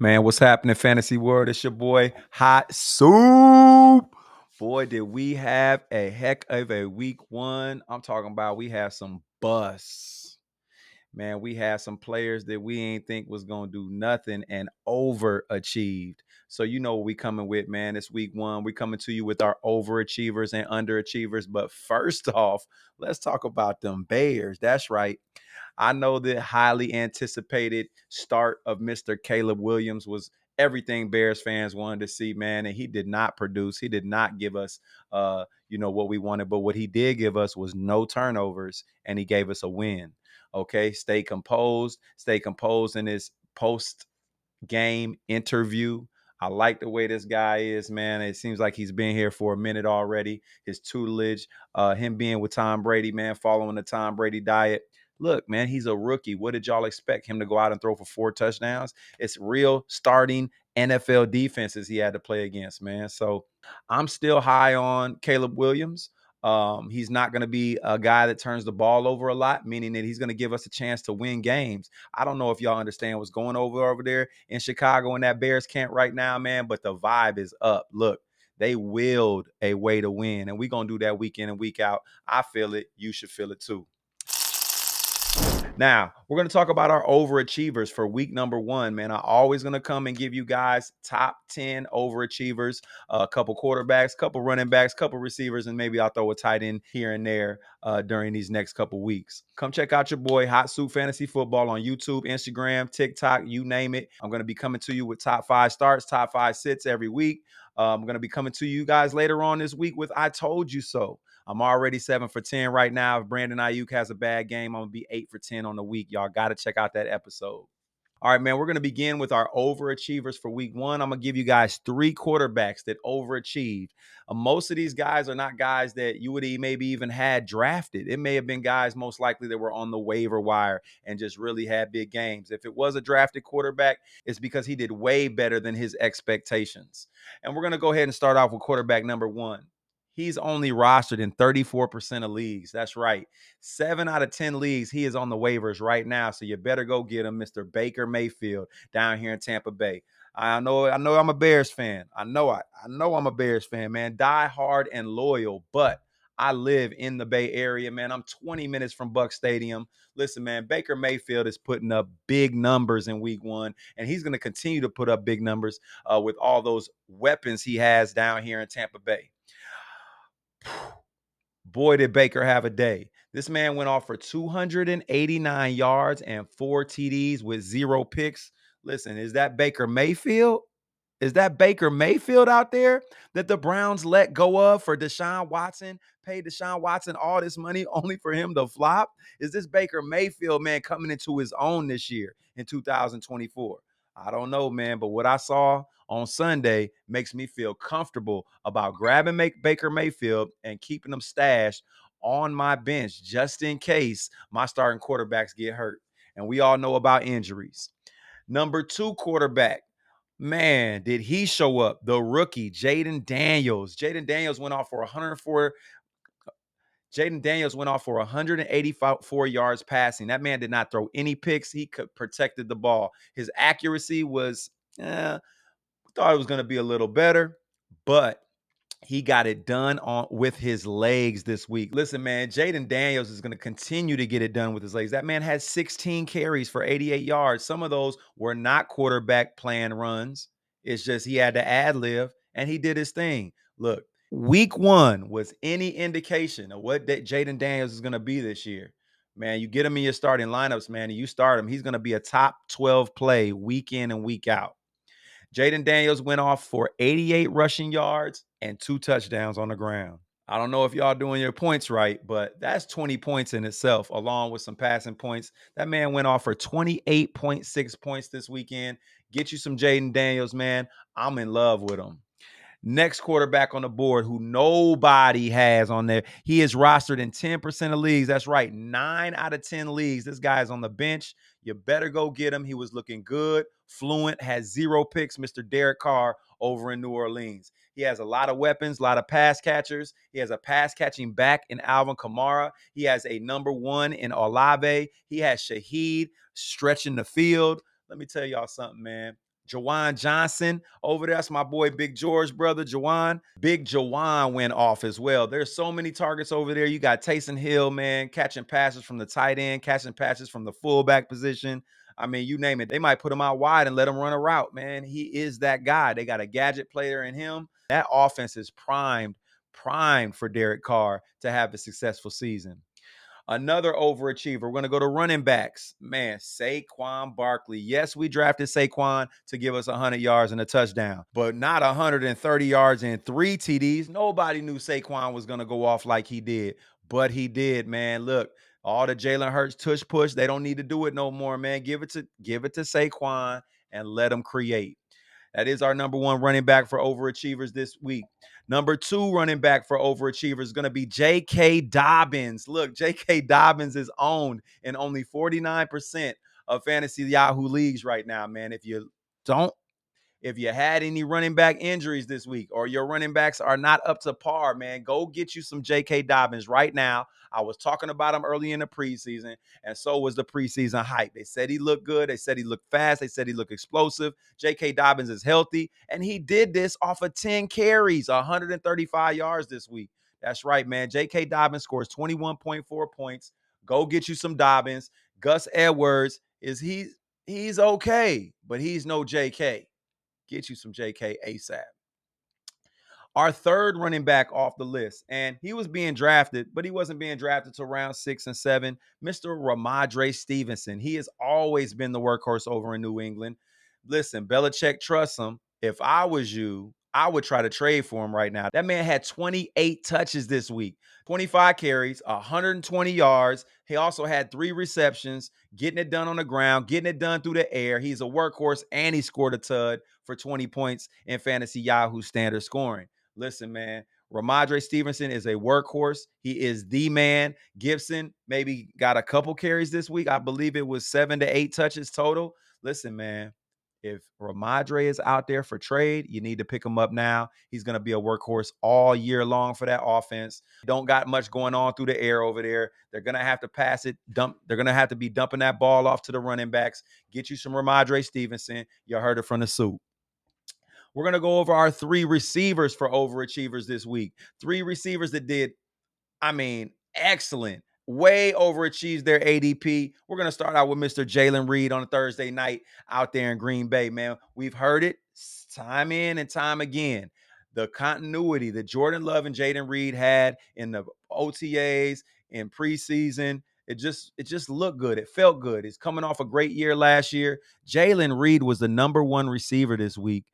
Man, what's happening, fantasy world? It's your boy, Hot Soup. Boy, did we have a heck of a week one. I'm talking about we have some busts. Man, we had some players that we ain't think was going to do nothing and overachieved. So you know what we coming with, man. It's week one. We coming to you with our overachievers and underachievers. But first off, let's talk about them Bears. That's right. I know the highly anticipated start of Mr. Caleb Williams was everything Bears fans wanted to see, man, and he did not produce. He did not give us what we wanted, but what he did give us was no turnovers, and he gave us a win. Okay, stay composed in his post game interview. I like the way this guy is, man. It seems like he's been here for a minute already. His tutelage, him being with Tom Brady, man, following the Tom Brady diet. Look, man, he's a rookie. What did y'all expect him to go out and throw for 4 touchdowns? It's real starting NFL defenses he had to play against, man. So I'm still high on Caleb Williams. He's not going to be a guy that turns the ball over a lot, meaning that he's going to give us a chance to win games. I don't know if y'all understand what's going over there in Chicago in that Bears camp right now, man, but the vibe is up. Look, they willed a way to win, and we're going to do that week in and week out. I feel it. You should feel it too. Now, we're going to talk about our overachievers for week number one, man. I'm always going to come and give you guys top 10 overachievers, a couple quarterbacks, couple running backs, couple receivers, and maybe I'll throw a tight end here and there during these next couple weeks. Come check out your boy, Hot Soup Fantasy Football on YouTube, Instagram, TikTok, you name it. I'm going to be coming to you with top 5 starts, top 5 sits every week. I'm going to be coming to you guys later on this week with I Told You So. I'm already 7 for 10 right now. If Brandon Ayuk has a bad game, I'm going to be 8 for 10 on the week. Y'all got to check out that episode. All right, man, we're going to begin with our overachievers for week one. I'm going to give you guys 3 quarterbacks that overachieved. Most of these guys are not guys that you would maybe even had drafted. It may have been guys most likely that were on the waiver wire and just really had big games. If it was a drafted quarterback, it's because he did way better than his expectations. And we're going to go ahead and start off with quarterback number 1. He's only rostered in 34% of leagues. That's right. 7 out of 10 leagues, he is on the waivers right now. So you better go get him, Mr. Baker Mayfield, down here in Tampa Bay. I know I'm a Bears fan. I know I'm a Bears fan, man. Die hard and loyal, but I live in the Bay Area, man. I'm 20 minutes from Buck Stadium. Listen, man, Baker Mayfield is putting up big numbers in week one, and he's going to continue to put up big numbers with all those weapons he has down here in Tampa Bay. Boy, did Baker have a day. This man went off for 289 yards and 4 TDs with 0 picks. Listen, is that Baker Mayfield? Is that Baker Mayfield out there that the Browns let go of for Deshaun Watson, paid Deshaun Watson all this money only for him to flop? Is this Baker Mayfield, man, coming into his own this year in 2024? I don't know, man, but what I saw on Sunday makes me feel comfortable about grabbing Baker Mayfield and keeping him stashed on my bench just in case my starting quarterbacks get hurt. And we all know about injuries. Number 2 quarterback. Man, did he show up? The rookie, Jayden Daniels. Jayden Daniels went off for 184 yards passing. That man did not throw any picks. He protected the ball. His accuracy was, thought it was going to be a little better, but he got it done with his legs this week. Listen, man, Jayden Daniels is going to continue to get it done with his legs. That man had 16 carries for 88 yards. Some of those were not quarterback plan runs. It's just he had to ad-lib, and he did his thing. Look, week one was any indication of what Jayden Daniels is going to be this year. Man, you get him in your starting lineups, man, and you start him. He's going to be a top 12 play week in and week out. Jayden Daniels went off for 88 rushing yards and 2 touchdowns on the ground. I don't know if y'all doing your points right, but that's 20 points in itself, along with some passing points. That man went off for 28.6 points this weekend. Get you some Jayden Daniels, man. I'm in love with him. Next quarterback on the board who nobody has on there. He is rostered in 10% of leagues. That's right, 9 out of 10 leagues. This guy is on the bench. You better go get him. He was looking good, fluent, has 0 picks, Mr. Derek Carr over in New Orleans. He has a lot of weapons, a lot of pass catchers. He has a pass catching back in Alvin Kamara. He has a number 1 in Olave. He has Shaheed stretching the field. Let me tell y'all something, man. Jawan Johnson over there. That's my boy Big George, brother Jawan. Big Jawan went off as well. There's so many targets over there. You got Taysom Hill, man, catching passes from the tight end, catching passes from the fullback position. I mean, you name it. They might put him out wide and let him run a route, man. He is that guy. They got a gadget player in him. That offense is primed for Derek Carr to have a successful season. Another overachiever. We're going to go to running backs. Man, Saquon Barkley. Yes, we drafted Saquon to give us 100 yards and a touchdown, but not 130 yards and 3 TDs. Nobody knew Saquon was going to go off like he did, but he did, man. Look, all the Jalen Hurts tush push, they don't need to do it no more, man. Give it to Saquon and let him create. That is our number one running back for overachievers this week. Number 2 running back for overachievers is going to be J.K. Dobbins. Look, J.K. Dobbins is owned in only 49% of fantasy Yahoo leagues right now, man. If you had any running back injuries this week or your running backs are not up to par, man, go get you some J.K. Dobbins right now. I was talking about him early in the preseason, and so was the preseason hype. They said he looked good. They said he looked fast. They said he looked explosive. J.K. Dobbins is healthy, and he did this off of 10 carries, 135 yards this week. That's right, man. J.K. Dobbins scores 21.4 points. Go get you some Dobbins. Gus Edwards, he's okay, but he's no J.K. Get you some JK ASAP. Our third running back off the list, and he was being drafted, but he wasn't being drafted to round 6 and 7, Mr. Rhamondre Stevenson. He has always been the workhorse over in New England. Listen, Belichick trusts him. If I was you, I would try to trade for him right now. That man had 28 touches this week, 25 carries, 120 yards. He also had 3 receptions, getting it done on the ground, getting it done through the air. He's a workhorse, and he scored a tud for 20 points in fantasy Yahoo standard scoring. Listen, man, Rhamondre Stevenson is a workhorse. He is the man. Gibson maybe got a couple carries this week. I believe it was 7 to 8 touches total. Listen, man, if Rhamondre is out there for trade, you need to pick him up now. He's going to be a workhorse all year long for that offense. Don't got much going on through the air over there. They're going to have to pass it, They're going to have to be dumping that ball off to the running backs. Get you some Rhamondre Stevenson. You heard it from the soup. We're going to go over our 3 receivers for overachievers this week. 3 receivers that did, excellent. Way overachieved their ADP. We're going to start out with Mr. Jalen Reed on a Thursday night out there in Green Bay, man. We've heard it time in and time again. The continuity that Jordan Love and Jayden Reed had in the OTAs, in preseason, it just looked good. It felt good. He's coming off a great year last year. Jalen Reed was the number 1 receiver this week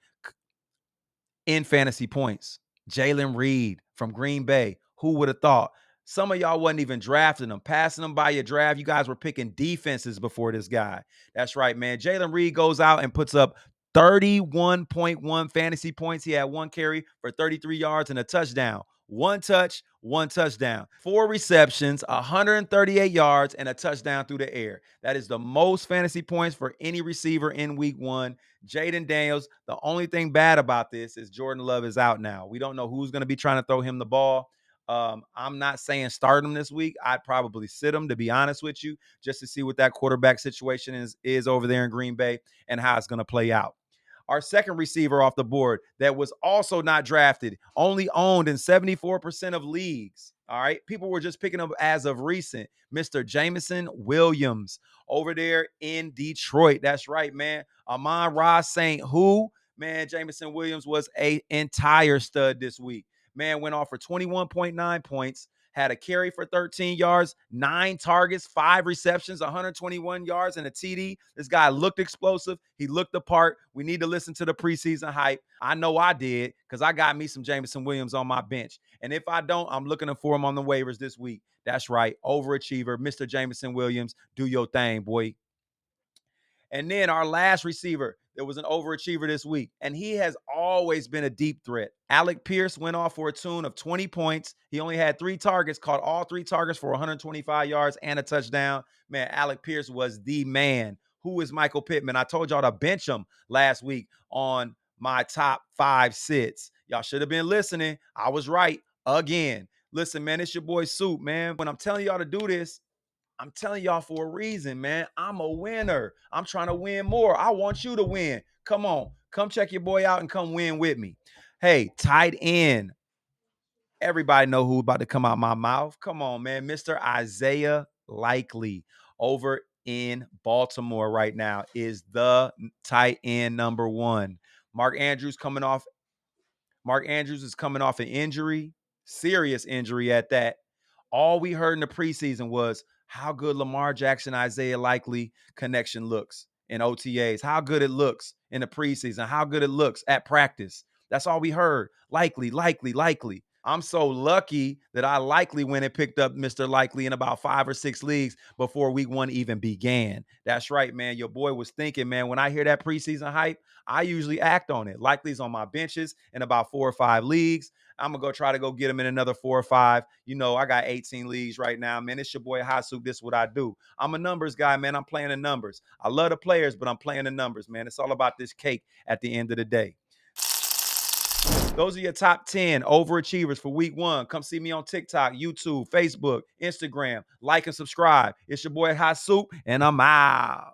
in fantasy points. Jalen Reed from Green Bay. Who would have thought? Some of y'all wasn't even drafting him, passing him by your draft. You guys were picking defenses before this guy. That's right, man. Jalen Reed goes out and puts up 31.1 fantasy points. He had 1 carry for 33 yards and a touchdown. 1 touch, 1 touchdown. 4 receptions, 138 yards, and a touchdown through the air. That is the most fantasy points for any receiver in week 1. Jayden Daniels, the only thing bad about this is Jordan Love is out now. We don't know who's going to be trying to throw him the ball. I'm not saying start him this week. I'd probably sit him, to be honest with you, just to see what that quarterback situation is over there in Green Bay and how it's going to play out. Our second receiver off the board that was also not drafted, only owned in 74% of leagues. All right. People were just picking up as of recent. Mr. Jameson Williams over there in Detroit. That's right, man. Amon-Ra St. Who? Man, Jameson Williams was an entire stud this week. Man, went off for 21.9 points. Had a carry for 13 yards, 9 targets, 5 receptions, 121 yards, and a TD. This guy looked explosive. He looked the part. We need to listen to the preseason hype. I know I did because I got me some Jameson Williams on my bench. And if I don't, I'm looking for him on the waivers this week. That's right. Overachiever, Mr. Jameson Williams. Do your thing, boy. And then our last receiver, there was an overachiever this week, and he has always been a deep threat. Alec Pierce went off for a tune of 20 points. He only had 3 targets, caught all 3 targets for 125 yards and a touchdown. Man, Alec Pierce was the man. Who is Michael Pittman? I told y'all to bench him last week on my top 5 sits. Y'all should have been listening. I was right again. Listen, man, it's your boy Soup, man. When I'm telling y'all to do this, I'm telling y'all for a reason, man. I'm a winner. I'm trying to win more. I want you to win. Come on. Come check your boy out and come win with me. Hey, tight end. Everybody know who's about to come out my mouth. Come on, man. Mr. Isaiah Likely over in Baltimore right now is the tight end number one. Mark Andrews is coming off an injury, serious injury at that. All we heard in the preseason was how good Lamar Jackson, Isaiah Likely connection looks in OTAs, how good it looks in the preseason, how good it looks at practice. That's all we heard. Likely. I'm so lucky that I likely went and picked up Mr. Likely in about 5 or 6 leagues before week 1 even began. That's right, man. Your boy was thinking, man, when I hear that preseason hype, I usually act on it. Likely's on my benches in about 4 or 5 leagues. I'm going to try to go get him in another 4 or 5. You know, I got 18 leagues right now, man. It's your boy Hot Soup. This is what I do. I'm a numbers guy, man. I'm playing the numbers. I love the players, but I'm playing the numbers, man. It's all about this cake at the end of the day. Those are your top 10 overachievers for week 1. Come see me on TikTok, YouTube, Facebook, Instagram. Like and subscribe. It's your boy Hot Soup, and I'm out.